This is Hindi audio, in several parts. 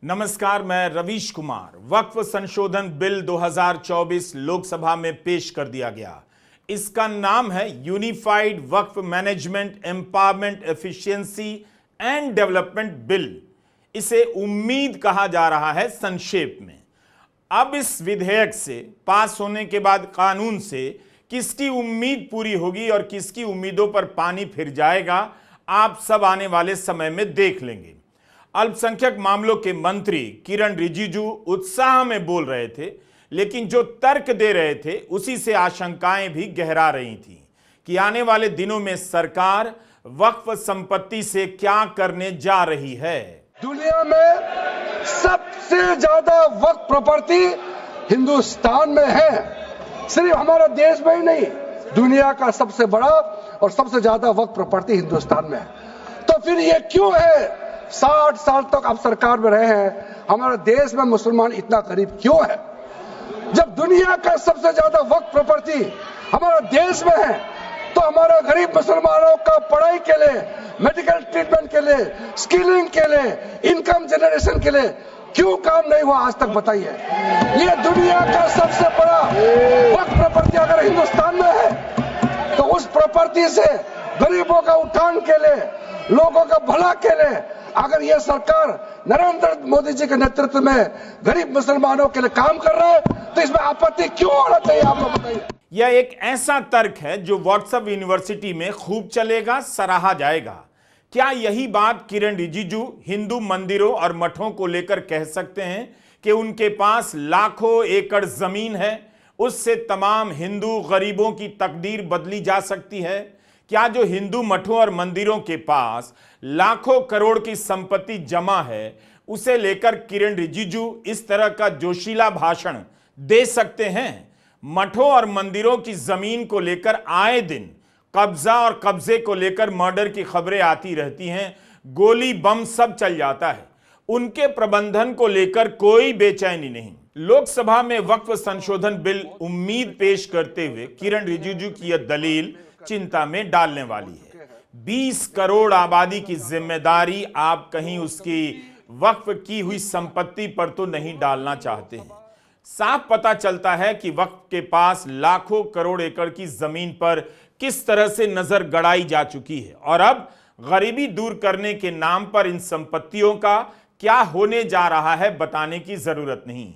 नमस्कार, मैं रवीश कुमार। वक्फ संशोधन बिल 2024 लोकसभा में पेश कर दिया गया। इसका नाम है unified Waqf management empowerment efficiency and development bill. इसे उम्मीद कहा जा रहा है संक्षेप में। अब इस विधेयक से पास होने के बाद कानून से किसकी उम्मीद पूरी होगी और किसकी उम्मीदों पर पानी फिर जाएगा, आप सब आने वाले समय में देख लेंगे। अल्पसंख्यक मामलों के मंत्री किरण रिजिजू उत्साह में बोल रहे थे, लेकिन जो तर्क दे रहे थे उसी से आशंकाएं भी गहरा रही थीं कि आने वाले दिनों में सरकार वक्फ संपत्ति से क्या करने जा रही है। दुनिया में सबसे ज्यादा वक्फ प्रॉपर्टी हिंदुस्तान में है। सिर्फ हमारे देश में ही नहीं, दुनिया का सबसे बड़ा और सबसे ज्यादा वक्फ प्रॉपर्टी हिंदुस्तान में है। तो फिर ये क्यों है 60 साल तक आप सरकार में रहे हैं, हमारे देश में मुसलमान इतना गरीब क्यों है? जब दुनिया का सबसे ज्यादा वक्फ प्रॉपर्टी हमारे देश में है, तो हमारे गरीब मुसलमानों का पढ़ाई के लिए, मेडिकल ट्रीटमेंट के लिए, स्किलिंग के लिए, इनकम जनरेशन के लिए क्यों काम नहीं हुआ आज तक? बताइए। ये दुनिया का सबसे बड़ा वक्फ प्रॉपर्टी अगर हिंदुस्तान में है, तो उस प्रॉपर्टी से गरीबों का उत्थान के लिए, लोगों का भला के लिए अगर यह सरकार नरेंद्र मोदी जी के नेतृत्व में गरीब मुसलमानों के लिए काम कर रहा है, तो इसमें आपत्ति क्यों होना चाहिए? आपको बताइए। यह एक ऐसा तर्क है जो व्हाट्सएप यूनिवर्सिटी में खूब चलेगा, सराहा जाएगा। क्या यही बात किरण रिजिजू हिंदू मंदिरों और मठों को लेकर कह सकते हैं कि उनके पास लाखों एकड़ जमीन है, उससे तमाम हिंदू गरीबों की तकदीर बदली जा सकती है? क्या जो हिंदू मठों और मंदिरों के पास लाखों करोड़ की संपत्ति जमा है, उसे लेकर किरण रिजिजू इस तरह का जोशीला भाषण दे सकते हैं? मठों और मंदिरों की जमीन को लेकर आए दिन कब्जा और कब्जे को लेकर मर्डर की खबरें आती रहती हैं, गोली बम सब चल जाता है। उनके प्रबंधन को लेकर कोई बेचैनी नहीं। लोकसभा में वक्फ संशोधन बिल उम्मीद पेश करते हुए किरण रिजिजू की यह दलील चिंता में डालने वाली है। 20 करोड़ आबादी की जिम्मेदारी आप कहीं उसकी वक्फ की हुई संपत्ति पर तो नहीं डालना चाहते हैं। साफ पता चलता है कि वक्फ के पास लाखों करोड़ एकड़ की जमीन पर किस तरह से नजर गड़ाई जा चुकी है, और अब गरीबी दूर करने के नाम पर इन संपत्तियों का क्या होने जा रहा है बताने की जरूरत नहीं।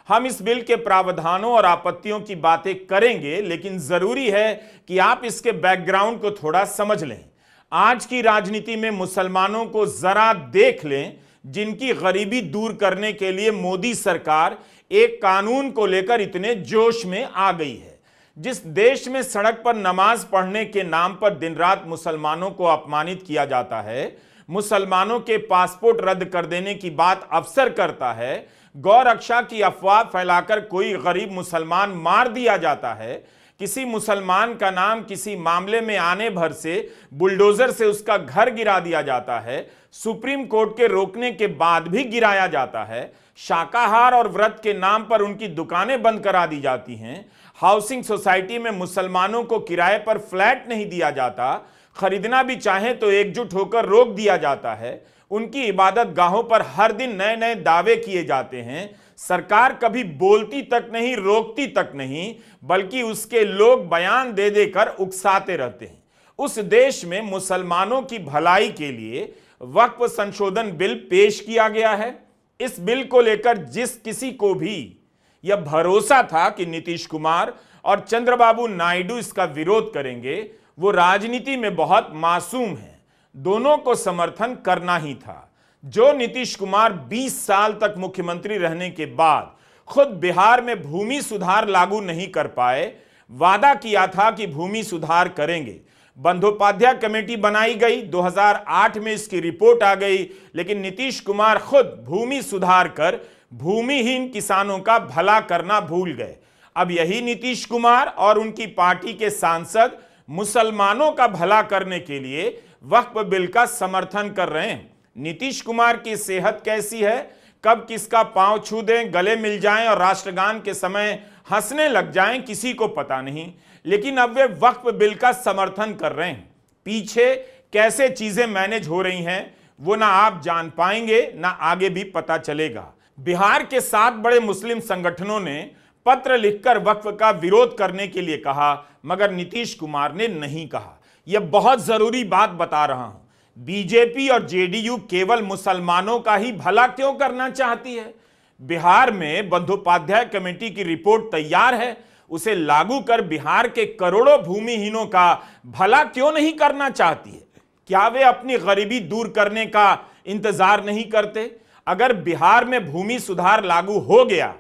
हम इस बिल के प्रावधानों और आपत्तियों की बातें करेंगे, लेकिन जरूरी है कि आप इसके बैकग्राउंड को थोड़ा समझ लें। आज की राजनीति में मुसलमानों को जरा देख लें, जिनकी गरीबी दूर करने के लिए मोदी सरकार एक कानून को लेकर इतने जोश में आ गई है। जिस देश में सड़क पर नमाज पढ़ने के नाम पर दिन रात मुसलमानों को अपमानित किया जाता है, मुसलमानों के पासपोर्ट रद्द कर देने की बात अफसर करता है, गौ रक्षा की अफवाह फैलाकर कोई गरीब मुसलमान मार दिया जाता है, किसी मुसलमान का नाम किसी मामले में आने भर से बुलडोजर से उसका घर गिरा दिया जाता है, सुप्रीम कोर्ट के रोकने के बाद भी गिराया जाता है, शाकाहार और व्रत के नाम पर उनकी दुकानें बंद करा दी जाती हैं, हाउसिंग सोसाइटी में मुसलमानों को किराए पर फ्लैट नहीं दिया जाता, खरीदना भी चाहे तो एकजुट होकर रोक दिया जाता है, उनकी इबादत गाहों पर हर दिन नए नए दावे किए जाते हैं। सरकार कभी बोलती तक नहीं, रोकती तक नहीं, बल्कि उसके लोग बयान दे देकर उकसाते रहते हैं। उस देश में मुसलमानों की भलाई के लिए वक्फ संशोधन बिल पेश किया गया है। इस बिल को लेकर जिस किसी को भी यह भरोसा था कि नीतीश कुमार और चंद्रबाबू नायडू इसका विरोध करेंगे, वो राजनीति में बहुत मासूम है। दोनों को समर्थन करना ही था। जो नीतीश कुमार 20 साल तक मुख्यमंत्री रहने के बाद खुद बिहार में भूमि सुधार लागू नहीं कर पाए, वादा किया था कि भूमि सुधार करेंगे। बंदोपाध्याय कमेटी बनाई गई, 2008 में इसकी रिपोर्ट आ गई, लेकिन नीतीश कुमार खुद भूमि सुधार कर भूमिहीन किसानों का भला करना भूल गए। अब यही नीतीश कुमार और उनकी पार्टी के सांसद मुसलमानों का भला करने के लिए वक्फ बिल का समर्थन कर रहे हैं। नीतीश कुमार की सेहत कैसी है, कब किसका पांव छू दें, गले मिल जाएं और राष्ट्रगान के समय हंसने लग जाएं, किसी को पता नहीं, लेकिन अब वे वक्फ बिल का समर्थन कर रहे हैं। पीछे कैसे चीजें मैनेज हो रही हैं वो ना आप जान पाएंगे ना आगे भी पता चलेगा। बिहार के 7 बड़े मुस्लिम संगठनों ने पत्र लिखकर वक्फ का विरोध करने के लिए कहा, मगर नीतीश कुमार ने नहीं कहा। यह बहुत जरूरी बात बता रहा हूं, बीजेपी और जेडीयू केवल मुसलमानों का ही भला क्यों करना चाहती है? बिहार में बंदोपाध्याय कमेटी की रिपोर्ट तैयार है, उसे लागू कर बिहार के करोड़ों भूमिहीनों का भला क्यों नहीं करना चाहती है? क्या वे अपनी गरीबी दूर करने का इंतजार नहीं करते? अगर बिहार में भूमि सुधार लागू हो गया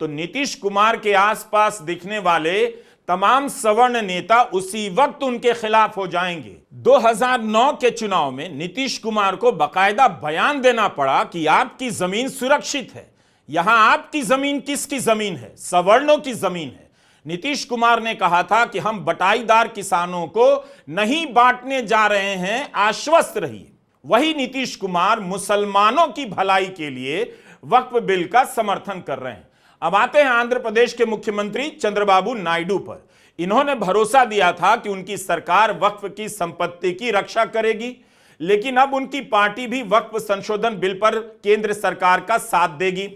तो नीतीश कुमार के आसपास दिखने वाले तमाम सवर्ण नेता उसी वक्त उनके खिलाफ हो जाएंगे। 2009 के चुनाव में नीतीश कुमार को बाकायदा बयान देना पड़ा कि आपकी जमीन सुरक्षित है। यहां आपकी जमीन किसकी जमीन है? सवर्णों की जमीन है। नीतीश कुमार ने कहा था कि हम बटाईदार किसानों को नहीं बांटने जा रहे हैं, आश्वस्त रहिए। वही नीतीश कुमार मुसलमानों की भलाई के लिए वक्फ बिल का समर्थन कर रहे हैं। अब आते हैं आंध्र प्रदेश के मुख्यमंत्री चंद्रबाबू नायडू पर। इन्होंने भरोसा दिया था कि उनकी सरकार वक्फ की संपत्ति की रक्षा करेगी, लेकिन अब उनकी पार्टी भी वक्फ संशोधन बिल पर केंद्र सरकार का साथ देगी।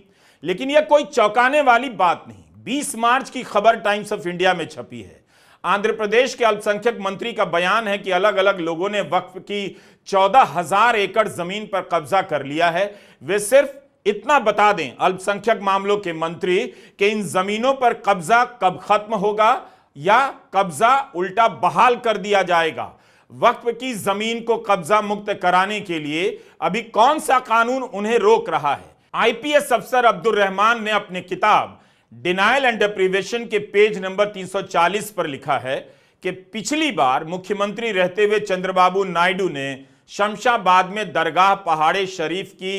लेकिन यह कोई चौंकाने वाली बात नहीं। 20 मार्च की खबर टाइम्स ऑफ इंडिया में छपी है। आंध्र प्रदेश के अल्पसंख्यक मंत्री का बयान है कि अलग अलग लोगों ने वक्फ की 14,000 एकड़ जमीन पर कब्जा कर लिया है। वे सिर्फ इतना बता दें अल्पसंख्यक मामलों के मंत्री कि इन जमीनों पर कब्जा कब खत्म होगा या कब्जा उल्टा बहाल कर दिया जाएगा। वक्फ की जमीन को कब्जा मुक्त कराने के लिए अभी कौन सा कानून उन्हें रोक रहा है? आईपीएस अफसर अब्दुल रहमान ने अपने किताब डिनायल एंड डेप्रिवेशन के पेज नंबर 340 पर लिखा है कि पिछली बार मुख्यमंत्री रहते हुए चंद्रबाबू नायडू ने शमशाबाद में दरगाह पहाड़े शरीफ की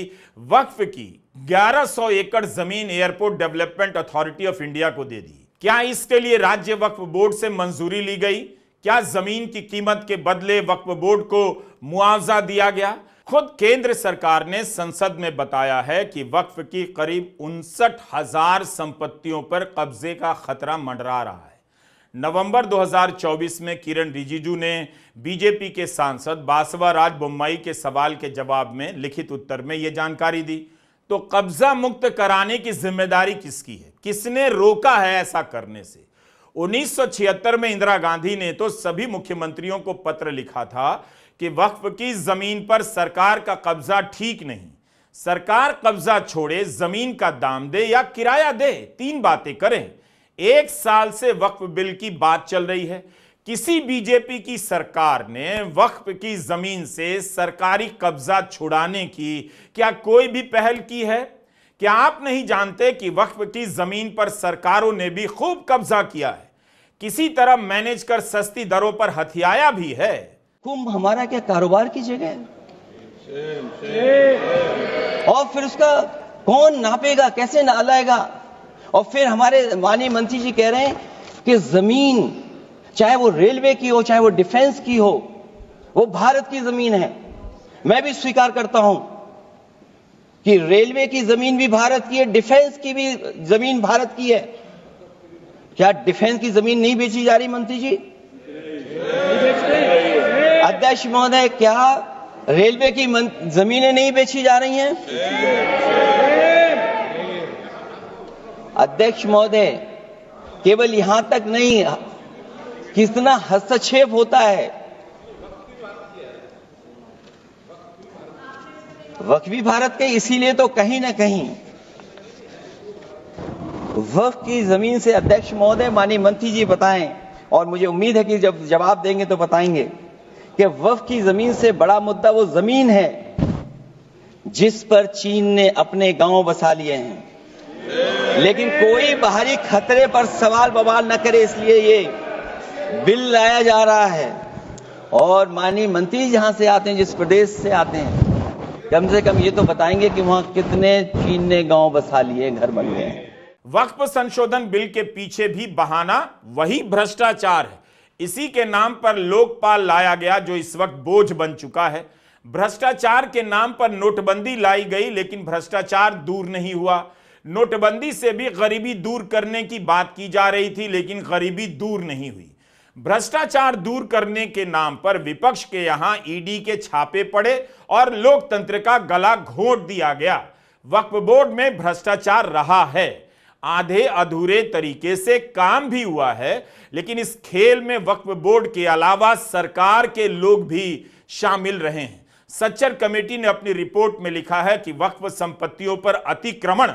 वक्फ की 1100 एकड़ जमीन airport development authority of India को दे दी। क्या इसके लिए राज्य वक्फ बोर्ड से मंजूरी ली गई? क्या जमीन की कीमत के बदले वक्फ बोर्ड को मुआवजा दिया गया? खुद केंद्र सरकार ने संसद में बताया है कि वक्फ की करीब 59,000 संपत्तियों पर कब्जे का खतरा मंडरा रहा है। नवंबर 2024 में किरण रिजिजू ने बीजेपी के सांसद बासवाराज बोम्मई के सवाल के जवाब में लिखित उत्तर में यह जानकारी दी। तो कब्जा मुक्त कराने की जिम्मेदारी किसकी है? किसने रोका है ऐसा करने से? 1976 में इंदिरा गांधी ने तो सभी मुख्यमंत्रियों को पत्र लिखा था कि वक्फ की जमीन पर सरकार का कब्जा ठीक नहीं। सरकार कब्जा छोड़े, जमीन का दाम दे या किराया दे, 3 बातें करें। 1 साल से वक्फ बिल की बात चल रही है। किसी बीजेपी की सरकार ने वक्फ की जमीन से सरकारी कब्जा छुड़ाने की क्या कोई भी पहल की है? क्या आप नहीं जानते कि वक्फ की जमीन पर सरकारों ने भी खूब कब्जा किया है, किसी तरह मैनेज कर सस्ती दरों पर हथियाया भी है? कुंभ हमारा क्या कारोबार की जगह है? और फिर उसका कौन नापेगा, कैसे नालाएगा? और फिर हमारे माननीय मंत्री जी कह रहे हैं कि जमीन चाहे वो रेलवे की हो, चाहे वो डिफेंस की हो, वो भारत की जमीन है। मैं भी स्वीकार करता हूं कि रेलवे की जमीन भी भारत की है, डिफेंस की भी जमीन भारत की है। क्या डिफेंस की जमीन नहीं बेची जा रही मंत्री जी? अध्यक्ष महोदय, क्या रेलवे की जमीनें नहीं बेची जा रही हैं? अध्यक्ष महोदय, केवल यहां तक नहीं, कितना हस्तक्षेप होता है। वक्फ भी भारत के, इसीलिए तो कहीं ना कहीं वक्फ की जमीन से, अध्यक्ष महोदय, माननीय मंत्री जी बताएं, और मुझे उम्मीद है कि जब जवाब देंगे तो बताएंगे कि वक्फ की जमीन से बड़ा मुद्दा वो जमीन है जिस पर चीन ने अपने गांव बसा लिए हैं। लेकिन कोई बाहरी खतरे पर सवाल बवाल न करे, इसलिए ये बिल लाया जा रहा है। और माननीय मंत्री जहां से आते हैं, जिस प्रदेश से आते हैं, कम से कम ये तो बताएंगे कि वहां कितने चीन ने गांव बसा लिए, घर बन गए हैं। वक्फ संशोधन बिल के पीछे भी बहाना वही भ्रष्टाचार है। इसी के नाम पर लोकपाल लाया गया, जो इस वक्त बोझ बन चुका है। भ्रष्टाचार के नाम पर नोटबंदी लाई गई, लेकिन भ्रष्टाचार दूर नहीं हुआ। नोटबंदी से भी गरीबी दूर करने की बात की जा रही थी, लेकिन गरीबी दूर नहीं हुई। भ्रष्टाचार दूर करने के नाम पर विपक्ष के यहां ईडी के छापे पड़े और लोकतंत्र का गला घोंट दिया गया। वक्फ बोर्ड में भ्रष्टाचार रहा है, आधे अधूरे तरीके से काम भी हुआ है, लेकिन इस खेल में वक्फ बोर्ड के अलावा सरकार के लोग भी शामिल रहे हैं। सच्चर कमेटी ने अपनी रिपोर्ट में लिखा है कि वक्फ संपत्तियों पर अतिक्रमण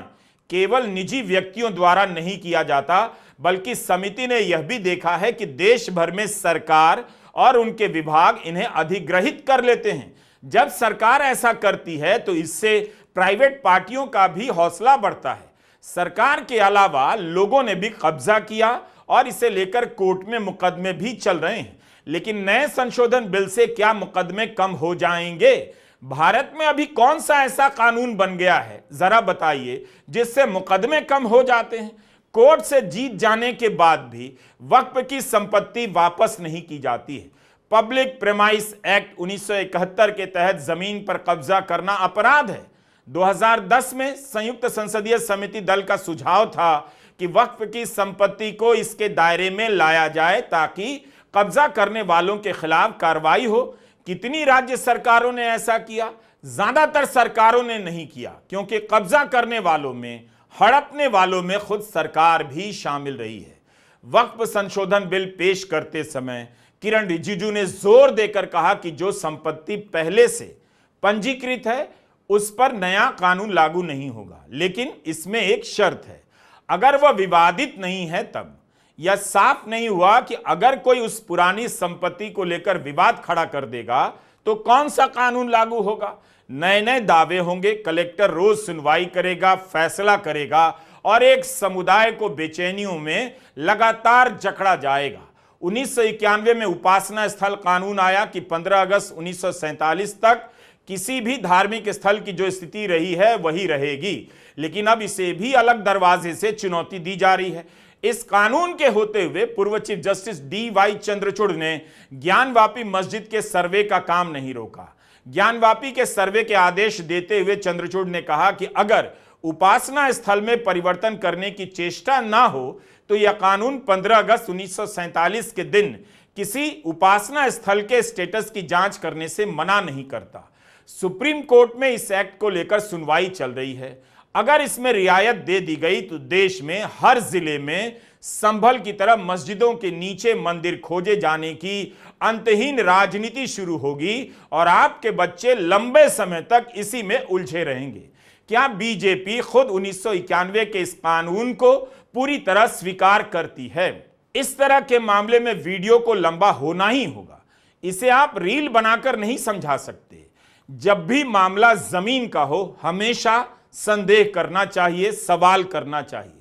केवल निजी व्यक्तियों द्वारा नहीं किया जाता, बल्कि समिति ने यह भी देखा है कि देश भर में सरकार और उनके विभाग इन्हें अधिग्रहित कर लेते हैं। जब सरकार ऐसा करती है तो इससे प्राइवेट पार्टियों का भी हौसला बढ़ता है। सरकार के अलावा लोगों ने भी कब्जा किया और इसे लेकर कोर्ट में मुकदमे भी चल रहे हैं। लेकिन नए संशोधन बिल से क्या मुकदमे कम हो जाएंगे? भारत में अभी कौन सा ऐसा कानून बन गया है, जरा बताइए, जिससे मुकदमे कम हो जाते हैं? कोर्ट से जीत जाने के बाद भी वक्फ की संपत्ति वापस नहीं की जाती है। पब्लिक प्रेमाइस एक्ट 1971 के तहत जमीन पर कब्जा करना अपराध है। 2010 में संयुक्त संसदीय समिति दल का सुझाव था कि वक्फ की संपत्ति को इसके दायरे में लाया जाए ताकि कब्जा करने वालों के खिलाफ कार्रवाई हो। कितनी राज्य सरकारों ने ऐसा किया? ज्यादातर सरकारों ने नहीं किया, क्योंकि कब्जा करने वालों में, हड़पने वालों में खुद सरकार भी शामिल रही है। वक्फ संशोधन बिल पेश करते समय किरण रिजिजू ने जोर देकर कहा कि जो संपत्ति पहले से पंजीकृत है उस पर नया कानून लागू नहीं होगा, लेकिन इसमें एक शर्त है, अगर वह विवादित नहीं है तब। यह साफ नहीं हुआ कि अगर कोई उस पुरानी संपत्ति को लेकर विवाद खड़ा कर देगा तो कौन सा कानून लागू होगा। नए नए दावे होंगे, कलेक्टर रोज सुनवाई करेगा, फैसला करेगा और एक समुदाय को बेचैनियों में लगातार जकड़ा जाएगा। 1991 में उपासना स्थल कानून आया कि 15 अगस्त 1947 तक किसी भी धार्मिक स्थल की जो स्थिति रही है वही रहेगी, लेकिन अब इसे भी अलग दरवाजे से चुनौती दी जा रही है। इस कानून के होते हुए पूर्व चीफ जस्टिस डी.वाई. चंद्रचूड़ ने ज्ञानवापी मस्जिद के सर्वे का काम नहीं रोका। ज्ञानवापी के सर्वे के आदेश देते हुए चंद्रचूड़ ने कहा कि अगर उपासना स्थल में परिवर्तन करने की चेष्टा ना हो तो यह कानून 15 अगस्त 1947 के दिन किसी उपासना स्थल के स्टेटस की जांच करने से मना नहीं करता। सुप्रीम कोर्ट में इस एक्ट को लेकर सुनवाई चल रही है। अगर इसमें रियायत दे दी गई तो देश में हर जिले में संभल की तरह मस्जिदों के नीचे मंदिर खोजे जाने की अंतहीन राजनीति शुरू होगी और आपके बच्चे लंबे समय तक इसी में उलझे रहेंगे। क्या बीजेपी खुद 1991 के इस कानून को पूरी तरह स्वीकार करती है? इस तरह के मामले में वीडियो को लंबा होना ही होगा, इसे आप रील बनाकर नहीं समझा सकते। जब भी मामला जमीन का हो हमेशा संदेह करना चाहिए, सवाल करना चाहिए।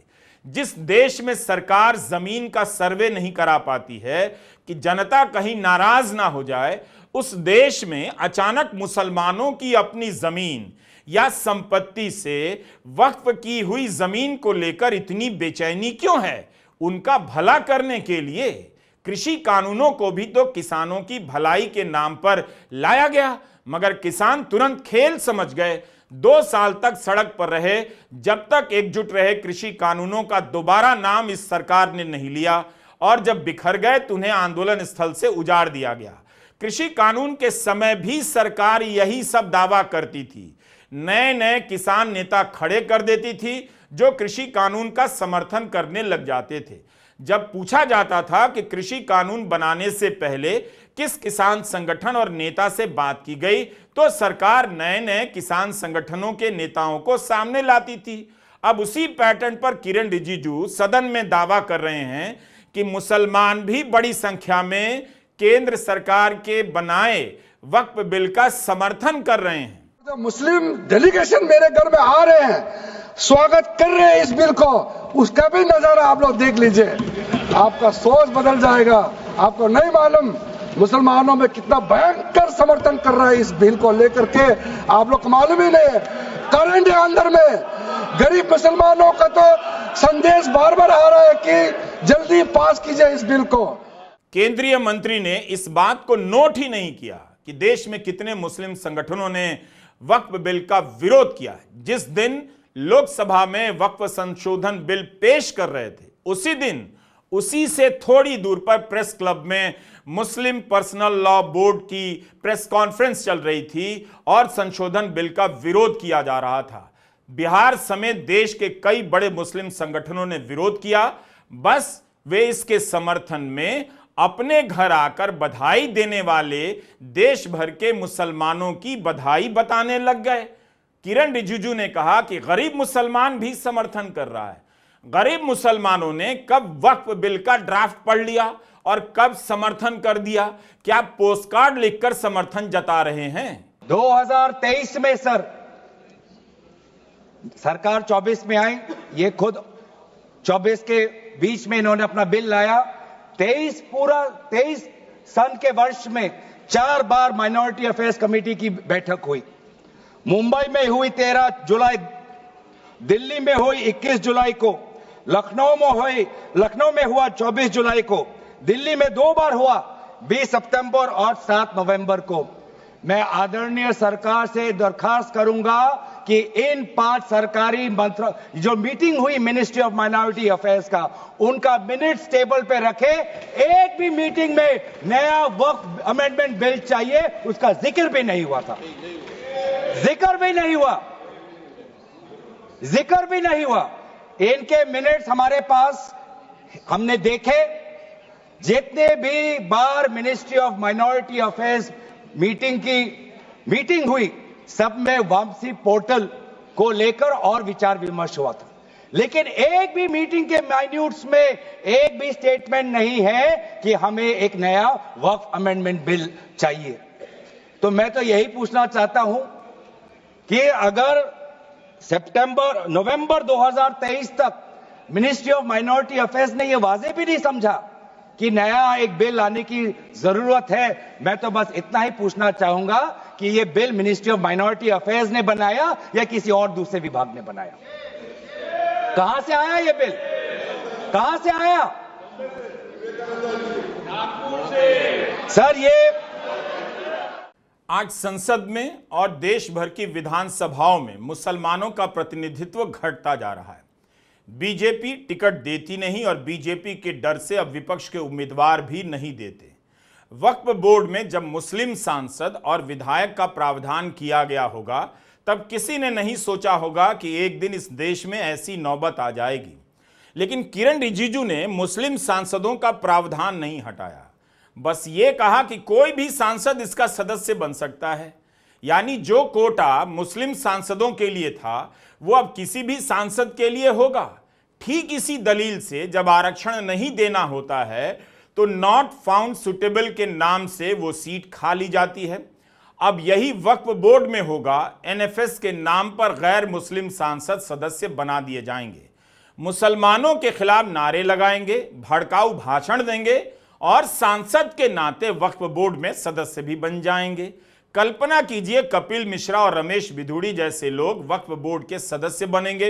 जिस देश में सरकार जमीन का सर्वे नहीं करा पाती है कि जनता कहीं नाराज ना हो जाए, उस देश में अचानक मुसलमानों की अपनी जमीन या संपत्ति से वक्फ की हुई जमीन को लेकर इतनी बेचैनी क्यों है? उनका भला करने के लिए। कृषि कानूनों को भी तो किसानों की भलाई के नाम पर लाया गया, मगर किसान तुरंत खेल समझ गए। 2 साल तक सड़क पर रहे, जब तक एकजुट रहे कृषि कानूनों का दोबारा नाम इस सरकार ने नहीं लिया, और जब बिखर गए तो उन्हें आंदोलन स्थल से उजाड़ दिया गया। कृषि कानून के समय भी सरकार यही सब दावा करती थी, नए नए किसान नेता खड़े कर देती थी जो कृषि कानून का समर्थन करने लग जाते थे। जब पूछा जाता था कि कृषि कानून बनाने से पहले किस किसान संगठन और नेता से बात की गई, तो सरकार नए नए किसान संगठनों के नेताओं को सामने लाती थी। अब उसी पैटर्न पर किरण रिजिजू सदन में दावा कर रहे हैं कि मुसलमान भी बड़ी संख्या में केंद्र सरकार के बनाए वक्फ बिल का समर्थन कर रहे हैं। तो मुस्लिम डेलीगेशन मेरे घर में आ रहे हैं, स्वागत कर रहे हैं इस बिल को, उसका भी नजारा आप लोग देख लीजिए, आपका सोच बदल जाएगा। आपको नहीं मालूम मुसलमानों में कितना भयंकर समर्थन कर रहा है इस बिल को लेकर के, आप लोग को मालूम ही नहीं है। करंट अंदर में गरीब मुसलमानों का तो संदेश बार बार आ रहा है कि जल्दी पास कीजिए इस बिल को। केंद्रीय मंत्री ने इस बात को नोट ही नहीं किया कि देश में कितने मुस्लिम संगठनों ने वक्फ बिल का विरोध किया। जिस दिन लोकसभा में वक्फ संशोधन बिल पेश कर रहे थे, उसी दिन उसी से थोड़ी दूर पर प्रेस क्लब में मुस्लिम पर्सनल लॉ बोर्ड की प्रेस कॉन्फ्रेंस चल रही थी और संशोधन बिल का विरोध किया जा रहा था। बिहार समेत देश के कई बड़े मुस्लिम संगठनों ने विरोध किया। बस वे इसके समर्थन में अपने घर आकर बधाई देने वाले देश भर के मुसलमानों की बधाई बताने लग गए। किरण रिजिजू ने कहा कि गरीब मुसलमान भी समर्थन कर रहा है। गरीब मुसलमानों ने कब वक्फ बिल का ड्राफ्ट पढ़ लिया और कब समर्थन कर दिया? क्या पोस्टकार्ड लिखकर समर्थन जता रहे हैं? 2023 में सर सरकार 24 में आई, ये खुद 24 के बीच में इन्होंने अपना बिल लाया। 23 सन के वर्ष में 4 बार माइनॉरिटी अफेयर्स कमेटी की बैठक हुई। मुंबई में हुई 13 जुलाई, दिल्ली में हुई 21 जुलाई को, लखनऊ में हुआ 24 जुलाई को, दिल्ली में 2 बार हुआ 20 सितंबर और 7 नवंबर को। मैं आदरणीय सरकार से दरखास्त करूंगा कि इन 5 सरकारी मंत्रालय जो मीटिंग हुई मिनिस्ट्री ऑफ माइनॉरिटी अफेयर्स का, उनका मिनट्स टेबल पे रखे। एक भी मीटिंग में नया वक्फ अमेंडमेंट बिल चाहिए उसका जिक्र भी नहीं हुआ था। जिक्र भी नहीं हुआ। इनके मिनट्स हमारे पास हमने देखे। जितने भी बार ministry of minority affairs meeting हुई, सब में वापसी पोर्टल को लेकर और विचार विमर्श हुआ था, लेकिन एक भी मीटिंग के माइन्यूट्स में एक भी स्टेटमेंट नहीं है कि हमें एक नया वक्फ अमेंडमेंट बिल चाहिए। तो मैं तो यही पूछना चाहता हूं कि अगर नवंबर 2023 तक मिनिस्ट्री ऑफ माइनॉरिटी अफेयर्स ने यह वाजे भी नहीं समझा कि नया एक बिल लाने की जरूरत है, मैं तो बस इतना ही पूछना चाहूंगा कि यह bill ministry of minority affairs ने बनाया या किसी और दूसरे विभाग ने बनाया? कहां से आया यह बिल? कहां से आया सर? ये आज संसद में और देश भर की विधानसभाओं में मुसलमानों का प्रतिनिधित्व घटता जा रहा है। बीजेपी टिकट देती नहीं और बीजेपी के डर से अब विपक्ष के उम्मीदवार भी नहीं देते। वक्फ बोर्ड में जब मुस्लिम सांसद और विधायक का प्रावधान किया गया होगा, तब किसी ने नहीं सोचा होगा कि एक दिन इस देश में ऐसी नौबत आ जाएगी। लेकिन किरण रिजिजू ने मुस्लिम सांसदों का प्रावधान नहीं हटाया, बस ये कहा कि कोई भी सांसद इसका सदस्य बन सकता है। यानी जो कोटा मुस्लिम सांसदों के लिए था वो अब किसी भी सांसद के लिए होगा। ठीक इसी दलील से जब आरक्षण नहीं देना होता है तो नॉट फाउंड सुटेबल के नाम से वो सीट खा ली जाती है। अब यही वक्फ बोर्ड में होगा। एनएफएस के नाम पर गैर मुस्लिम सांसद सदस्य बना दिए जाएंगे, मुसलमानों के खिलाफ नारे लगाएंगे, भड़काऊ भाषण देंगे और सांसद के नाते वक्फ बोर्ड में सदस्य भी बन जाएंगे। कल्पना कीजिए, कपिल मिश्रा और रमेश विधुड़ी जैसे लोग वक्फ बोर्ड के सदस्य बनेंगे।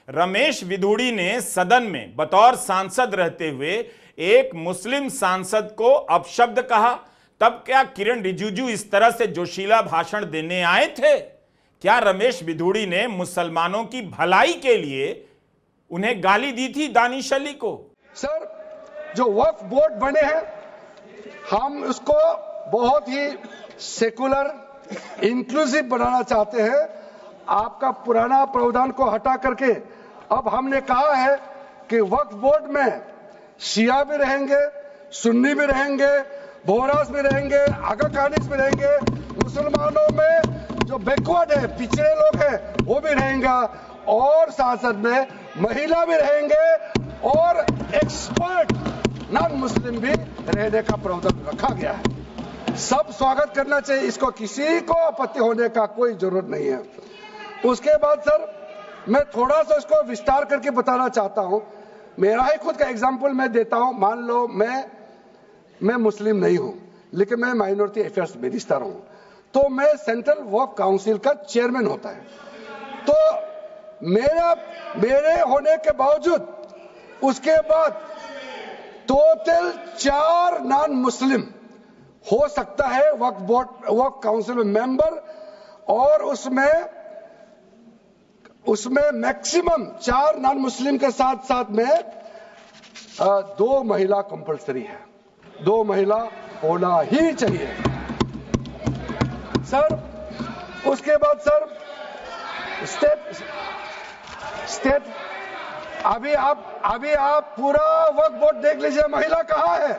रमेश विधुड़ी ने सदन में बतौर सांसद रहते हुए एक मुस्लिम सांसद को अपशब्द कहा, तब क्या किरण रिजिजू इस तरह से जोशीला भाषण देने आए थे? क्या रमेश विधुड़ी ने मुसलमानों की भलाई के लिए उन्हें गाली दी थी दानिश अली को? सर, जो वक्फ बोर्ड बने हैं, हम उसको बहुत ही सेकुलर, इंक्लूसिव बनाना चाहते हैं। आपका पुराना प्रावधान को हटा करके अब हमने कहा है कि वक्फ बोर्ड में शिया भी रहेंगे, सुन्नी भी रहेंगे, बोहरास भी रहेंगे, आगा खानिस भी रहेंगे, मुसलमानों में जो बैकवर्ड है, पिछड़े लोग हैं, वो भी रहेंगे, और सांसद में महिला भी रहेंगे और एक्सपर्ट नॉन मुस्लिम भी रहने का प्रावधान रखा गया है। सब स्वागत करना चाहिए, इसको किसी को आपत्ति होने का कोई जरूरत नहीं है। उसके बाद सर, मैं थोड़ा सा इसको विस्तार करके बताना चाहता हूं। मेरा ही खुद का एग्जांपल मैं देता हूं। मान लो मैं मुस्लिम नहीं हूं, लेकिन मैं माइनॉरिटी अफेयर्स मिनिस्टर हूं, तो मैं सेंट्रल वक्फ काउंसिल का चेयरमैन होता है। तो मेरे होने के बावजूद उसके बाद टोटल 4 नॉन मुस्लिम हो सकता है वक्फ काउंसिल में मेंबर, और उसमें मैक्सिमम 4 नॉन मुस्लिम के साथ साथ में 2 महिला कंपलसरी है, 2 महिला होना ही चाहिए सर। उसके बाद सर स्टेट अभी आप पूरा वक्फ बोर्ड देख लीजिए, महिला कहाँ है?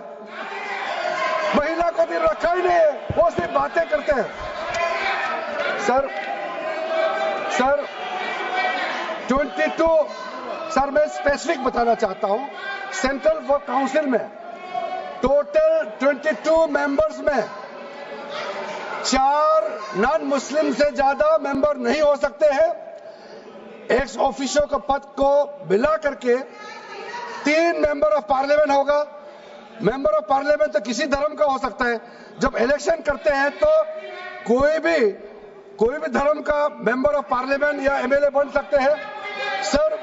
महिला को दिन रखा ही नहीं है, वो सिर्फ बातें करते हैं सर 22 सर मैं स्पेसिफिक बताना चाहता हूं, सेंट्रल वर्क काउंसिल में टोटल 22 मेंबर्स में 4 नॉन मुस्लिम से ज्यादा मेंबर नहीं हो सकते हैं। एक्स ऑफिशियो का पद को मिला करके 3 मेंबर ऑफ पार्लियामेंट होगा। मेंबर ऑफ पार्लियामेंट तो किसी धर्म का हो सकता है। जब इलेक्शन करते हैं तो कोई भी धर्म का मेंबर ऑफ पार्लियामेंट या एमएलए बन सकते हैं सर।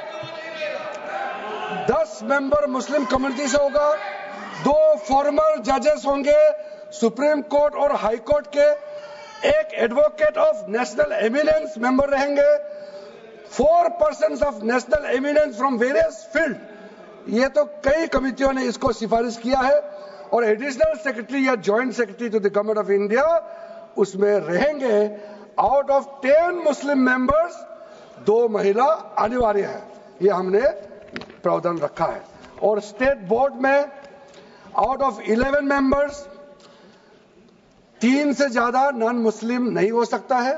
10 मेंबर मुस्लिम कम्युनिटी से होगा, 2 फॉर्मर जजेस होंगे सुप्रीम कोर्ट और हाई कोर्ट के, 1 advocate of national eminence member रहेंगे, 4 persons of national eminence from various field. ये तो कई कमिटियों ने इसको सिफारिश किया है। और एडिशनल सेक्रेटरी या joint secretary to the government of India उसमें रहेंगे। आउट ऑफ 10 मुस्लिम मेंबर्स 2 महिला अनिवार्य है, ये हमने प्रावधान रखा है। और स्टेट बोर्ड में आउट ऑफ 11 मेंबर्स 3 से ज्यादा नॉन मुस्लिम नहीं हो सकता है।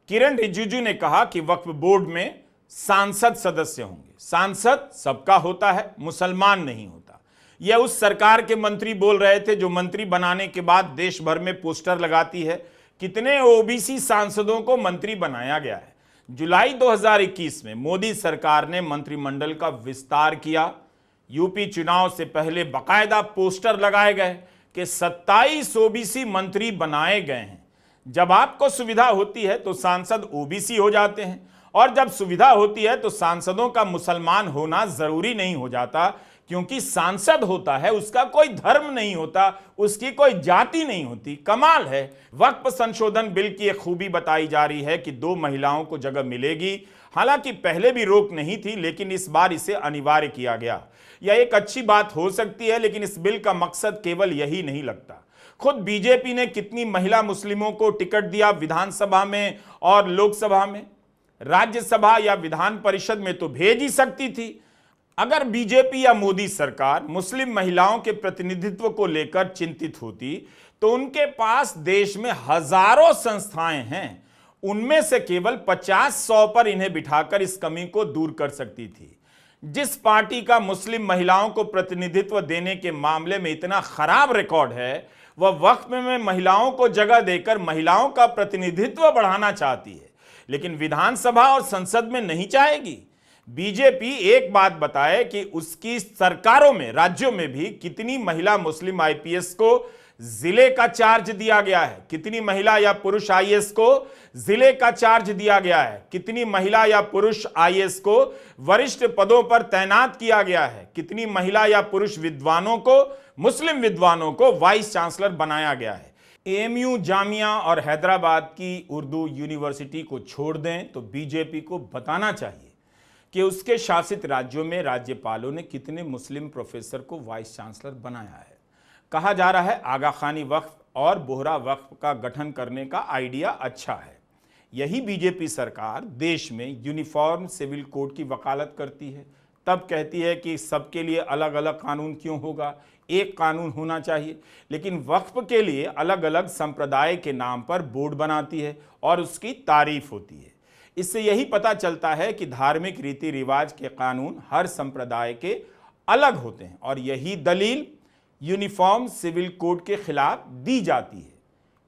किरण रिजिजू ने कहा कि वक्फ बोर्ड में सांसद सदस्य होंगे। सांसद सबका होता है, मुसलमान नहीं होता। यह उस सरकार के मंत्री बोल रहे थे जो मंत्री बनाने के बाद देश भर में पोस्टर लगाती है। कितने ओबीसी सांसदों को मंत्री बनाया गया है। जुलाई 2021 में मोदी सरकार ने मंत्रिमंडल का विस्तार किया। यूपी चुनाव से पहले बाकायदा पोस्टर लगाए गए कि 27 ओबीसी मंत्री बनाए गए हैं। जब आपको सुविधा होती है तो सांसद ओबीसी हो जाते हैं, और जब सुविधा होती है तो सांसदों का मुसलमान होना जरूरी नहीं हो जाता, क्योंकि सांसद होता है उसका कोई धर्म नहीं होता, उसकी कोई जाति नहीं होती। कमाल है। वक्फ संशोधन बिल की एक खूबी बताई जा रही है कि 2 महिलाओं को जगह मिलेगी। हालांकि पहले भी रोक नहीं थी, लेकिन इस बार इसे अनिवार्य किया गया। यह एक अच्छी बात हो सकती है, लेकिन इस बिल का मकसद केवल यही नहीं लगता। खुद बीजेपी ने कितनी महिला मुस्लिमों को टिकट दिया विधानसभा में और लोकसभा में, राज्यसभा या विधान परिषद में तो भेज ही सकती थी। अगर बीजेपी या मोदी सरकार मुस्लिम महिलाओं के प्रतिनिधित्व को लेकर चिंतित होती तो उनके पास देश में हजारों संस्थाएं हैं, उनमें से केवल 50-100 पर इन्हें बिठाकर इस कमी को दूर कर सकती थी। जिस पार्टी का मुस्लिम महिलाओं को प्रतिनिधित्व देने के मामले में इतना खराब रिकॉर्ड है, वह वक्फ में महिलाओं को जगह देकर महिलाओं का प्रतिनिधित्व बढ़ाना चाहती है, लेकिन विधानसभा और संसद में नहीं चाहेगी। बीजेपी एक बात बताए कि उसकी सरकारों में, राज्यों में भी कितनी महिला मुस्लिम आईपीएस को जिले का चार्ज दिया गया है, कितनी महिला या पुरुष आईएएस को जिले का चार्ज दिया गया है, कितनी महिला या पुरुष आईएएस को वरिष्ठ पदों पर तैनात किया गया है, कितनी महिला या पुरुष विद्वानों को, मुस्लिम विद्वानों को वाइस चांसलर बनाया गया है। एएमयू, जामिया और हैदराबाद की उर्दू यूनिवर्सिटी को छोड़ दें तो बीजेपी को बताना चाहिए कि उसके शासित राज्यों में राज्यपालों ने कितने मुस्लिम प्रोफेसर को वाइस चांसलर बनाया है। कहा जा रहा है आगा खानी वक्फ और बोहरा वक्फ का गठन करने का आइडिया अच्छा है। यही बीजेपी सरकार देश में यूनिफॉर्म सिविल कोड की वकालत करती है, तब कहती है कि सबके लिए अलग अलग कानून क्यों होगा, एक कानून होना चाहिए। लेकिन वक्फ के लिए अलग अलग संप्रदाय के नाम पर बोर्ड बनाती है और उसकी तारीफ होती है। इससे यही पता चलता है कि धार्मिक रीति रिवाज के कानून हर संप्रदाय के अलग होते हैं, और यही दलील यूनिफॉर्म सिविल कोड के खिलाफ दी जाती है।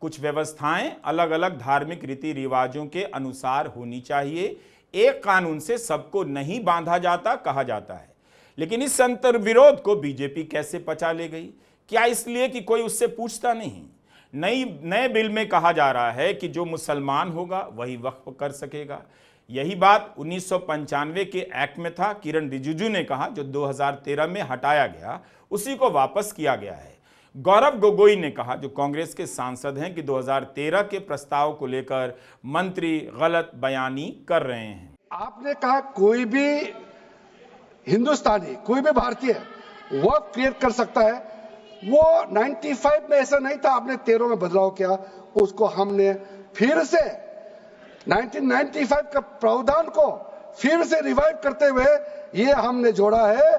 कुछ व्यवस्थाएं अलग अलग धार्मिक रीति रिवाजों के अनुसार होनी चाहिए, एक कानून से सबको नहीं बांधा जाता कहा जाता है। लेकिन इस अंतर्विरोध को बीजेपी कैसे पचा ले गई? क्या इसलिए कि कोई उससे पूछता नहीं? नए बिल में कहा जा रहा है कि जो मुसलमान होगा वही वक्फ कर सकेगा। यही बात 1995 के एक्ट में था। किरण रिजिजू ने कहा जो 2013 में हटाया गया उसी को वापस किया गया है। गौरव गोगोई ने कहा, जो कांग्रेस के सांसद हैं, कि 2013 के प्रस्ताव को लेकर मंत्री गलत बयानी कर रहे हैं। आपने कहा कोई भी हिंदुस्तानी, कोई भी भारतीय वक्फ क्रिएट कर सकता है। वो 95 में ऐसा नहीं था, आपने 13 में बदलाव किया, उसको हमने फिर से 1995 का प्रावधान को फिर से रिवाइव करते हुए ये हमने जोड़ा है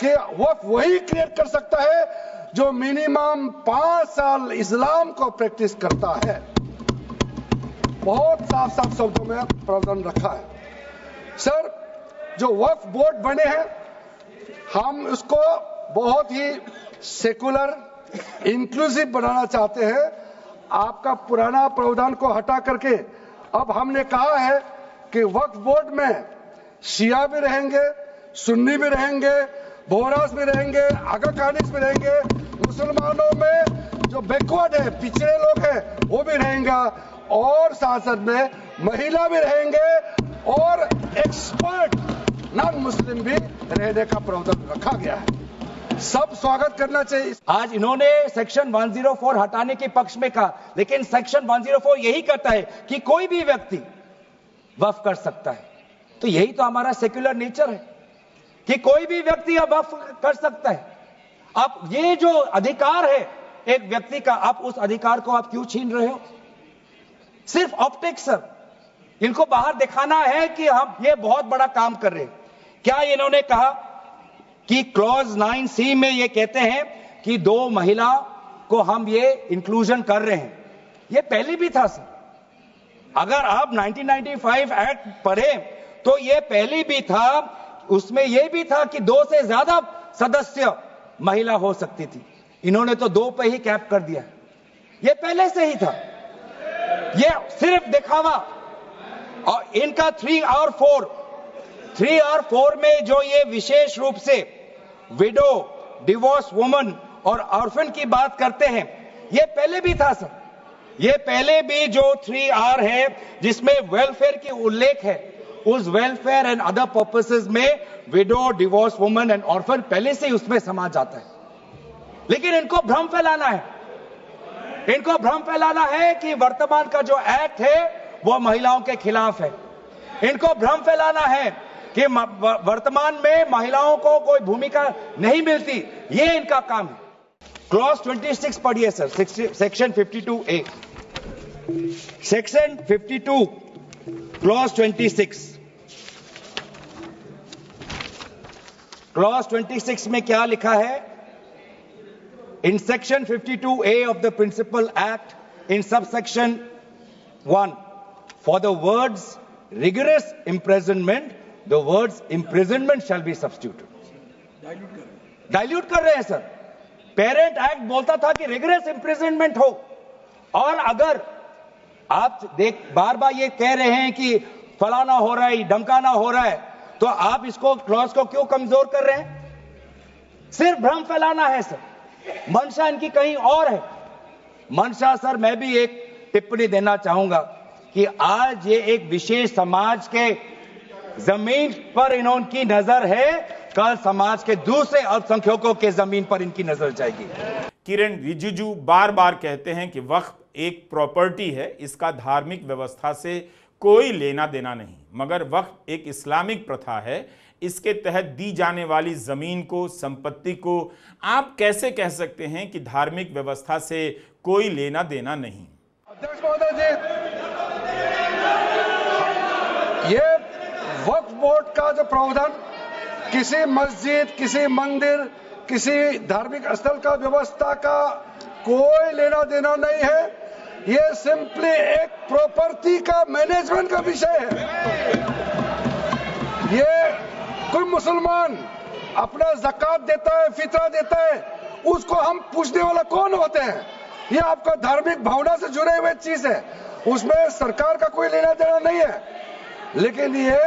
कि वक्फ वही क्रिएट कर सकता है जो मिनिमम 5 साल इस्लाम को प्रैक्टिस करता है। बहुत साफ साफ शब्दों में प्रावधान रखा है। सर, जो वक्फ बोर्ड बने हैं, हम उसको बहुत ही सेकुलर, इंक्लूसिव बनाना चाहते हैं। आपका पुराना प्रावधान को हटा करके अब हमने कहा है कि वक्फ बोर्ड में शिया भी रहेंगे, सुन्नी भी रहेंगे, बोहरास भी रहेंगे, आगा खानिस भी रहेंगे, मुसलमानों में जो बैकवर्ड है, पिछड़े लोग हैं, वो भी रहेंगे, और साथ साथ में महिला भी रहेंगे और एक्सपर्ट नॉन मुस्लिम भी रहने का प्रावधान रखा गया है। सब स्वागत करना चाहिए। आज इन्होंने सेक्शन 104 हटाने के पक्ष में कहा, लेकिन सेक्शन 104 यही कहता है कि कोई भी व्यक्ति वक्फ कर सकता है। तो यही तो हमारा सेक्युलर नेचर है कि कोई भी व्यक्ति अब वक्फ कर सकता है। अब ये जो अधिकार है एक व्यक्ति का, आप उस अधिकार को आप क्यों छीन रहे हो? सिर्फ ऑप्टिक्स सर, इनको बाहर दिखाना है कि हम ये बहुत बड़ा काम कर रहे हैं। क्या इन्होंने कहा कि क्लॉज 9C में ये कहते हैं कि 2 महिला को हम ये इंक्लूजन कर रहे हैं? ये पहले भी था सर। अगर आप 1995 एक्ट पढ़े तो ये पहले भी था, उसमें ये भी था कि 2 से ज्यादा सदस्य महिला हो सकती थी। इन्होंने तो 2 पे ही कैप कर दिया। ये पहले से ही था, ये सिर्फ दिखावा। और इनका 3 और 4 में जो ये विशेष रूप से विडो, डिवोर्स वुमन और ऑर्फन की बात करते हैं, ये पहले भी था सर। ये पहले भी जो 3R है जिसमें वेलफेयर की उल्लेख है, उस वेलफेयर एंड अदर पर्पसेस में window, divorce woman and orphan पहले से ही उसमें समा जाता है। लेकिन इनको भ्रम फैलाना है, इनको भ्रम फैलाना है कि वर्तमान का जो एक्ट है वो महिलाओं के खिलाफ है। इनको भ्रम फैलाना है कि वर्तमान में महिलाओं को कोई भूमिका नहीं मिलती, ये इनका काम है। क्लॉज 26 पढ़िए sir, section 52A, section 52 clause 26। Clause 26 में क्या लिखा है? In section 52A of the Principal Act, in subsection 1, for the words rigorous imprisonment, the words imprisonment shall be substituted. Dilute कर रहे हैं सर। पेरेंट एक्ट बोलता था कि रिगरस इंप्रिजनमेंट हो, और अगर आप बार बार ये कह रहे हैं कि फलाना हो रहा है, धमकाना हो रहा है, तो आप इसको क्लॉज को क्यों कमजोर कर रहे हैं? सिर्फ भ्रम फैलाना है सर। मंशा इनकी कहीं और है। मंशा सर, मैं भी एक टिप्पणी देना चाहूंगा कि आज ये एक विशेष समाज के जमीन पर इनकी नजर है, कल समाज के दूसरे अल्पसंख्यकों के जमीन पर इनकी नजर जाएगी। किरण रिजिजू बार बार कहते हैं कि वक्फ एक प्रॉपर्टी है, इसका धार्मिक व्यवस्था से कोई लेना देना नहीं, मगर वक्फ एक इस्लामिक प्रथा है। इसके तहत दी जाने वाली जमीन को, संपत्ति को आप कैसे कह सकते हैं कि धार्मिक व्यवस्था से कोई लेना देना नहीं? अध्यक्ष महोदय जी, ये वक्फ बोर्ड का जो प्रावधान किसी मस्जिद, किसी मंदिर, किसी धार्मिक स्थल का व्यवस्था का कोई लेना देना नहीं है। ये सिंपली एक प्रॉपर्टी का मैनेजमेंट का विषय है। ये कोई मुसलमान अपना ज़कात देता है, फितरा देता है, उसको हम पूछने वाला कौन होते हैं? ये आपका धार्मिक भावना से जुड़े हुए चीज है, उसमें सरकार का कोई लेना देना नहीं है। लेकिन ये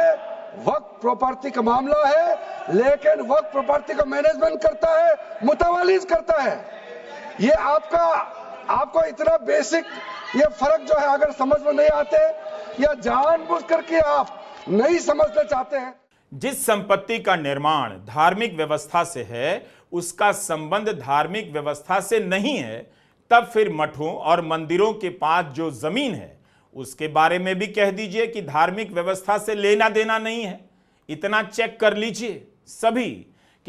वक्फ प्रॉपर्टी का मामला है, लेकिन वक्फ प्रॉपर्टी का मैनेजमेंट करता है, मुतवालिज करता है। ये आपको इतना बेसिक ये फर्क जो है, अगर समझ में नहीं आते या जानबूझ करके आप नहीं समझना चाहते हैं। जिस संपत्ति का निर्माण धार्मिक व्यवस्था से है, उसका संबंध धार्मिक व्यवस्था से नहीं है, तब फिर मठों और मंदिरों के पास जो जमीन है उसके बारे में भी कह दीजिए कि धार्मिक व्यवस्था से लेना देना नहीं है। इतना चेक कर लीजिए सभी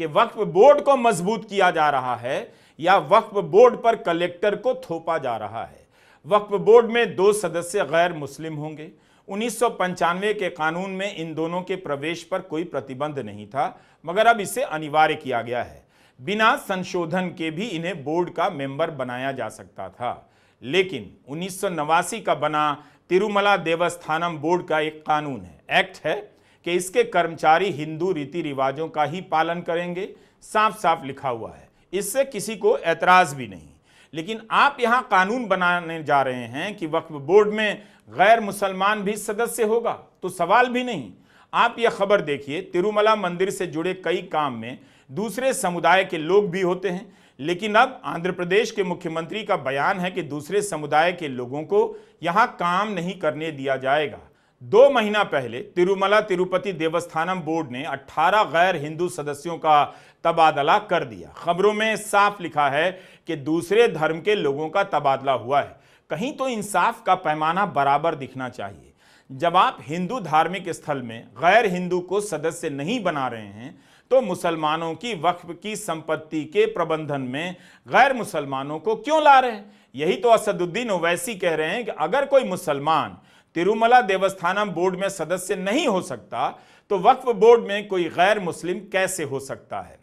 कि वक्फ बोर्ड को मजबूत किया जा रहा है या वक्फ बोर्ड पर कलेक्टर को थोपा जा रहा है। वक्फ बोर्ड में 2 सदस्य गैर मुस्लिम होंगे। 1995 के कानून में इन दोनों के प्रवेश पर कोई प्रतिबंध नहीं था, मगर अब इसे अनिवार्य किया गया है। बिना संशोधन के भी इन्हें बोर्ड का मेंबर बनाया जा सकता था, लेकिन 1989 का बना तिरुमला देवस्थानम बोर्ड का एक कानून है, एक्ट है, कि इसके कर्मचारी हिंदू रीति रिवाजों का ही पालन करेंगे। साफ साफ लिखा हुआ है, इससे किसी को ऐतराज भी नहीं। लेकिन आप यहां कानून बनाने जा रहे हैं कि वक्फ बोर्ड में गैर मुसलमान भी सदस्य होगा, तो सवाल भी नहीं। आप यह खबर देखिए, तिरुमला मंदिर से जुड़े कई काम में दूसरे समुदाय के लोग भी होते हैं, लेकिन अब आंध्र प्रदेश के मुख्यमंत्री का बयान है कि दूसरे समुदाय के लोगों को यहां काम नहीं करने दिया जाएगा। 2 महीना पहले तिरुमला तिरुपति देवस्थानम बोर्ड ने 18 गैर हिंदू सदस्यों का तबादला कर दिया। खबरों में साफ लिखा है कि दूसरे धर्म के लोगों का तबादला हुआ है। कहीं तो इंसाफ का पैमाना बराबर दिखना चाहिए। जब आप हिंदू धार्मिक स्थल में गैर हिंदू को सदस्य नहीं बना रहे हैं, तो मुसलमानों की वक्फ की संपत्ति के प्रबंधन में गैर मुसलमानों को क्यों ला रहे हैं? यही तो असदुद्दीन ओवैसी कह रहे हैं कि अगर कोई मुसलमान तिरुमला देवस्थानम बोर्ड में सदस्य नहीं हो सकता, तो वक्फ बोर्ड में कोई गैर मुस्लिम कैसे हो सकता है?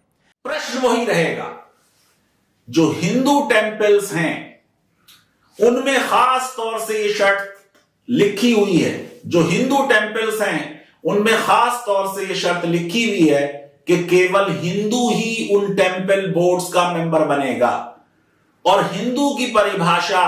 प्रश्न वही रहेगा, जो हिंदू टेंपल्स हैं उनमें खास तौर से ये शर्त लिखी हुई है, जो हिंदू टेंपल्स हैं उनमें खास तौर से ये शर्त लिखी हुई है कि केवल हिंदू ही उन टेंपल बोर्ड्स का मेंबर बनेगा। और हिंदू की परिभाषा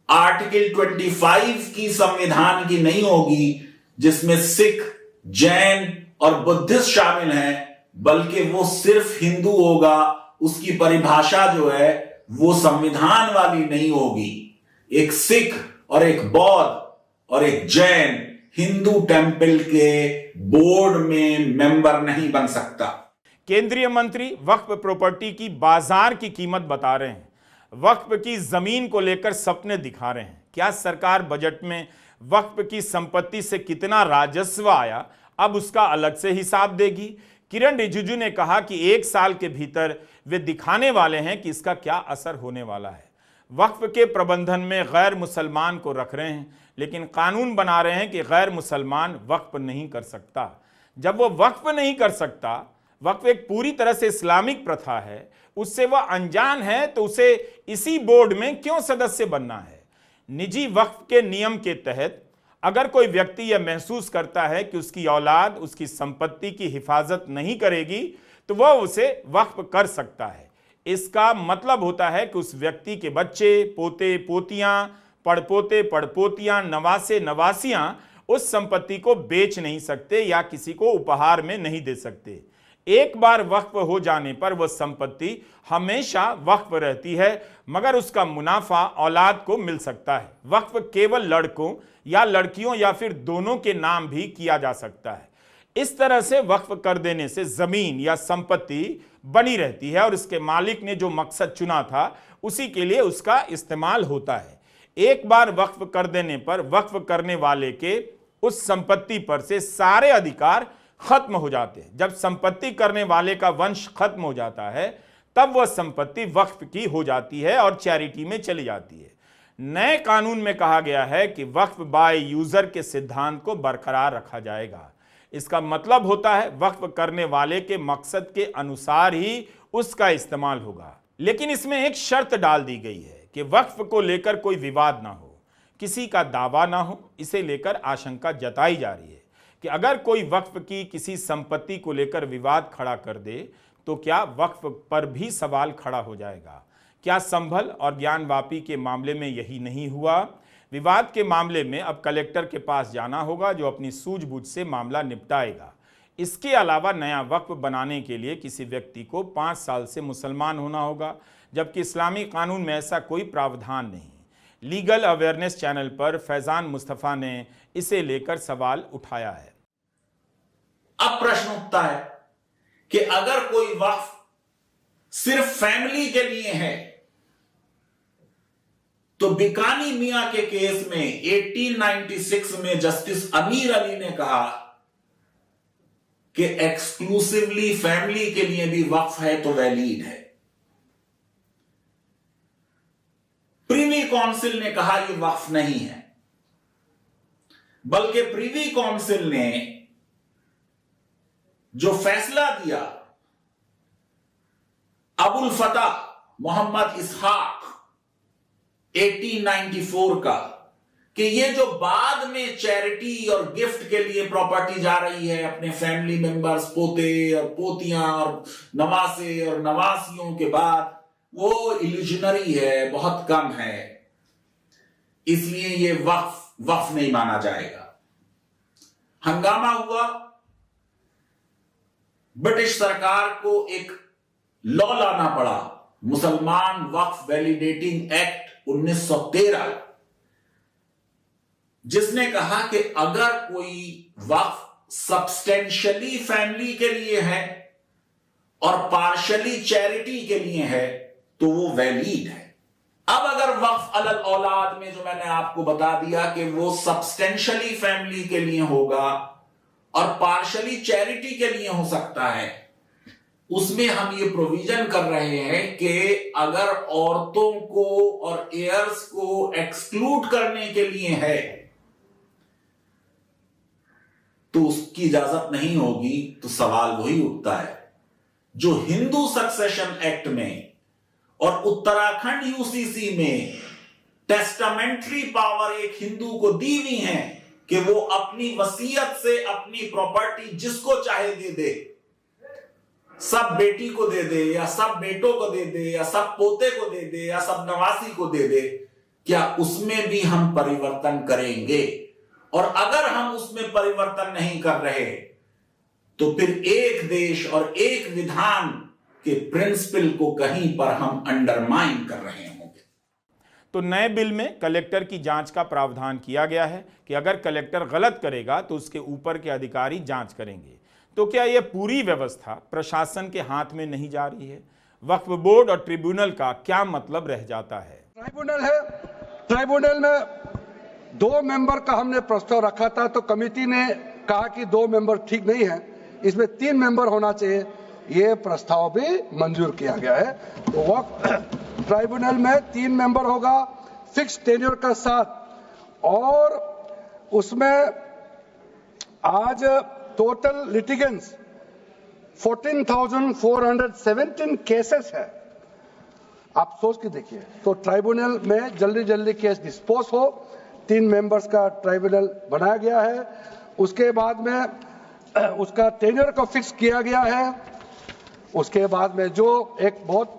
आर्टिकल 25 की संविधान की नहीं होगी, जिसमें सिख, जैन और बुद्धिस्ट शामिल हैं, बल्कि वो सिर्फ हिंदू होगा। उसकी परिभाषा जो है वो संविधान वाली नहीं होगी। एक सिख और एक बौद्ध और एक जैन हिंदू टेंपल के बोर्ड में मेंबर नहीं बन सकता। केंद्रीय मंत्री वक्फ प्रॉपर्टी की बाजार की कीमत बता रहे हैं, वक्फ की जमीन को लेकर सपने दिखा रहे हैं। क्या सरकार बजट में वक्फ की संपत्ति से कितना राजस्व आया, अब उसका अलग से हिसाब देगी? किरण रिजिजू ने कहा कि 1 साल के भीतर वे दिखाने वाले हैं कि इसका क्या असर होने वाला है। वक्फ के प्रबंधन में गैर मुसलमान को रख रहे हैं, लेकिन कानून बना रहे हैं कि गैर मुसलमान वक्फ नहीं कर सकता। जब वो वक्फ नहीं कर सकता, वक्फ एक पूरी तरह से इस्लामिक प्रथा है, उससे वह अनजान है, तो उसे इसी बोर्ड में क्यों सदस्य बनना है? निजी वक्फ के नियम के तहत अगर कोई व्यक्ति यह महसूस करता है कि उसकी औलाद उसकी संपत्ति की हिफाजत नहीं करेगी, तो वह उसे वक्फ कर सकता है। इसका मतलब होता है कि उस व्यक्ति के बच्चे, पोते पोतियां, पड़पोते पड़पोतियां, नवासे नवासियां उस संपत्ति को बेच नहीं सकते या किसी को उपहार में नहीं दे सकते। एक बार वक्फ हो जाने पर वह संपत्ति हमेशा वक्फ रहती है, मगर उसका मुनाफा औलाद को मिल सकता है। वक्फ केवल लड़कों या लड़कियों या फिर दोनों के नाम भी किया जा सकता है। इस तरह से वक्फ कर देने से जमीन या संपत्ति बनी रहती है और इसके मालिक ने जो मकसद चुना था उसी के लिए उसका इस्तेमाल होता है। एक बार वक्फ कर देने पर वक्फ करने वाले के उस संपत्ति पर से सारे अधिकार खत्म हो जाते हैं। जब संपत्ति करने वाले का वंश खत्म हो जाता है, तब वह संपत्ति वक्फ की हो जाती है और चैरिटी में चली जाती है। नए कानून में कहा गया है कि वक्फ बाय यूजर के सिद्धांत को बरकरार रखा जाएगा। इसका मतलब होता है वक्फ करने वाले के मकसद के अनुसार ही उसका इस्तेमाल होगा। लेकिन इसमें एक शर्त डाल दी गई है कि वक्फ को लेकर कोई विवाद ना हो, किसी का दावा ना हो। इसे लेकर आशंका जताई जा रही है कि अगर कोई वक्फ की किसी संपत्ति को लेकर विवाद खड़ा कर दे, तो क्या वक्फ पर भी सवाल खड़ा हो जाएगा? क्या संभल और ज्ञानवापी के मामले में यही नहीं हुआ? विवाद के मामले में अब कलेक्टर के पास जाना होगा, जो अपनी सूझबूझ से मामला निपटाएगा। इसके अलावा नया वक्फ बनाने के लिए किसी व्यक्ति को 5 साल से मुसलमान होना होगा, जबकि इस्लामी कानून में ऐसा कोई प्रावधान नहीं। लीगल अवेयरनेस चैनल पर फैजान मुस्तफा ने इसे लेकर सवाल उठाया है। अब प्रश्न उठता है कि अगर कोई वक्फ सिर्फ फैमिली के लिए है, तो बिकानी मियां के केस में 1896 में जस्टिस अमीर अली ने कहा कि एक्सक्लूसिवली फैमिली के लिए भी वक्फ है तो वैलिड है। प्रीवी काउंसिल ने कहा यह वक्फ नहीं है, बल्कि प्रीवी काउंसिल ने जो फैसला दिया अबुल फतह मोहम्मद इसहाक 1894 का, कि ये जो बाद में चैरिटी और गिफ्ट के लिए प्रॉपर्टी जा रही है अपने फैमिली मेंबर्स, पोते और पोतियां और नवासे और नवासियों के बाद, वो इल्यूजनरी है, बहुत कम है, इसलिए ये वक्फ नहीं माना जाएगा। हंगामा हुआ, ब्रिटिश सरकार को एक लॉ लाना पड़ा, मुसलमान वक्फ वैलिडेटिंग एक्ट 1913, जिसने कहा कि अगर कोई वक्फ सब्सटेंशियली फैमिली के लिए है और पार्शली चैरिटी के लिए है तो वो वैलिड है। अब अगर वक्फ अलल औलाद में जो मैंने आपको बता दिया कि वो सब्सटेंशियली फैमिली के लिए होगा और पार्शली चैरिटी के लिए हो सकता है, उसमें हम ये प्रोविजन कर रहे हैं कि अगर औरतों को और एयर्स को एक्सक्लूड करने के लिए है तो उसकी इजाजत नहीं होगी। तो सवाल वही उठता है जो हिंदू सक्सेशन एक्ट में और उत्तराखंड यूसीसी में टेस्टामेंट्री पावर एक हिंदू को दी हुई है कि वो अपनी वसीयत से अपनी प्रॉपर्टी जिसको चाहे दे दे, सब बेटी को दे दे या सब बेटों को दे दे या सब पोते को दे दे या सब नवासी को दे दे, क्या उसमें भी हम परिवर्तन करेंगे? और अगर हम उसमें परिवर्तन नहीं कर रहे तो फिर एक देश और एक विधान के प्रिंसिपल को कहीं पर हम अंडरमाइन कर रहे होंगे। तो नए बिल में कलेक्टर की जांच का प्रावधान किया गया है कि अगर कलेक्टर गलत करेगा तो उसके ऊपर के अधिकारी जांच करेंगे। तो क्या यह पूरी व्यवस्था प्रशासन के हाथ में नहीं जा रही है? वक्फ बोर्ड और ट्रिब्यूनल का क्या मतलब रह जाता है? ट्राइब्यूनल है, ट्राइब्यूनल में 2 मेंबर का हमने प्रस्ताव रखा था, तो कमेटी ने कहा कि 2 मेंबर ठीक नहीं है, इसमें 3 मेंबर होना चाहिए। ये प्रस्ताव भी मंजूर किया गया है। तो वक्फ ट्राइब्यूनल में 3 मेंबर होगा फिक्स टेन्योर के साथ, और उसमें आज टोटल लिटिगेंट्स 14,417 केसेस है। आप सोच के देखिए, तो ट्राइब्यूनल में जल्दी जल्दी केस डिस्पोज हो। 3 मेंबर्स का ट्राइब्यूनल बनाया गया है। उसके बाद में उसका टेन्योर को फिक्स किया गया है। उसके बाद में जो एक बहुत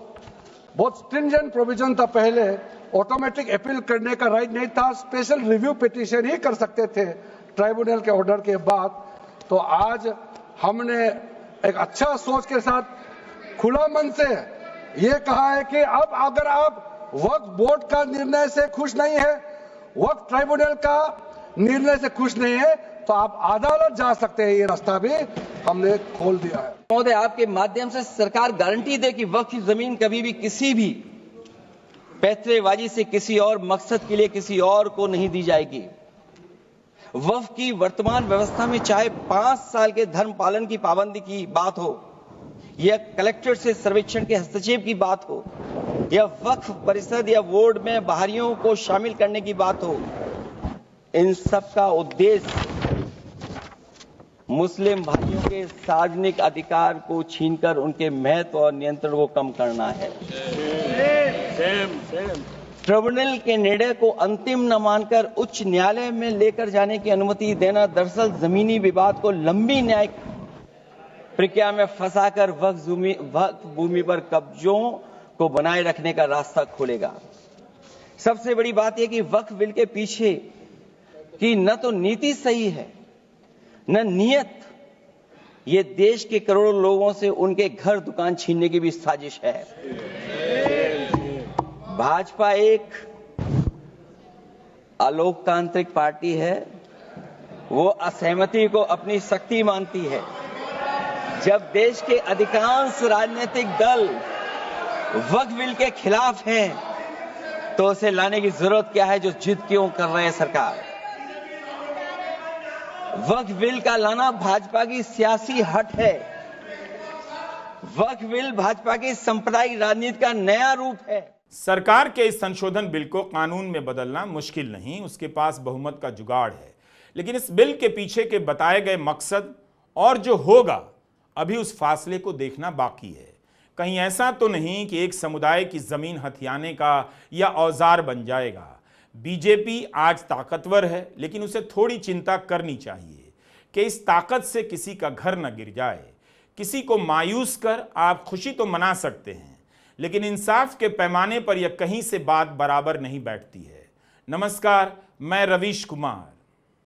स्ट्रिंजेंट प्रोविजन था, पहले ऑटोमेटिक अपील करने का राइट नहीं था, स्पेशल रिव्यू पिटीशन ही कर सकते थे ट्राइब्यूनल के ऑर्डर के बाद। तो आज हमने एक अच्छा सोच के साथ खुला मन से ये कहा है कि अब अगर आप वक्फ बोर्ड का निर्णय से खुश नहीं है, वक्फ ट्राइब्यूनल का निर्णय से खुश नहीं है, तो आप अदालत जा सकते हैं। ये रास्ता भी हमने खोल दिया है। महोदय, आपके माध्यम से सरकार गारंटी दे कि वक्फ की जमीन कभी भी किसी भी पैतरेबाजी से किसी और मकसद के लिए किसी और को नहीं दी जाएगी। वक्फ की वर्तमान व्यवस्था में चाहे 5 साल के धर्म पालन की पाबंदी की बात हो, या कलेक्टर से सर्वेक्षण के हस्तक्षेप की बात हो, या वक्फ परिषद या बोर्ड में बाहरियों को शामिल करने की बात हो, इन सब का उद्देश्य मुस्लिम भाइयों के सार्वजनिक अधिकार को छीनकर उनके महत्व और नियंत्रण को कम करना है। ट्रिब्यूनल के निर्णय को अंतिम न मानकर उच्च न्यायालय में लेकर जाने की अनुमति देना दरअसल जमीनी विवाद को लंबी न्यायिक प्रक्रिया में फंसाकर वक्फ भूमि पर कब्जों को बनाए रखने का रास्ता खोलेगा। सबसे बड़ी बात यह कि वक्फ बिल के पीछे की न तो नीति सही है न नियत, ये देश के करोड़ों लोगों से उनके घर दुकान छीनने की भी साजिश है। भाजपा एक अलोकतांत्रिक पार्टी है, वो असहमति को अपनी शक्ति मानती है। जब देश के अधिकांश राजनीतिक दल वक्फ बिल के खिलाफ हैं, तो उसे लाने की जरूरत क्या है? जो जिद क्यों कर रहे हैं सरकार? वक्फ बिल का लाना भाजपा की सियासी हट है। वक्फ बिल भाजपा की सांप्रदायिक राजनीति का नया रूप है। सरकार के इस संशोधन बिल को कानून में बदलना मुश्किल नहीं, उसके पास बहुमत का जुगाड़ है। लेकिन इस बिल के पीछे के बताए गए मकसद और जो होगा, अभी उस फासले को देखना बाकी है। कहीं ऐसा तो नहीं कि एक समुदाय की जमीन हथियाने का या औजार बन जाएगा। बीजेपी आज ताकतवर है, लेकिन उसे थोड़ी चिंता करनी चाहिए कि इस ताकत से किसी का घर न गिर जाए। किसी को मायूस कर आप खुशी तो मना सकते हैं, लेकिन इंसाफ के पैमाने पर यह कहीं से बात बराबर नहीं बैठती है। नमस्कार, मैं रवीश कुमार।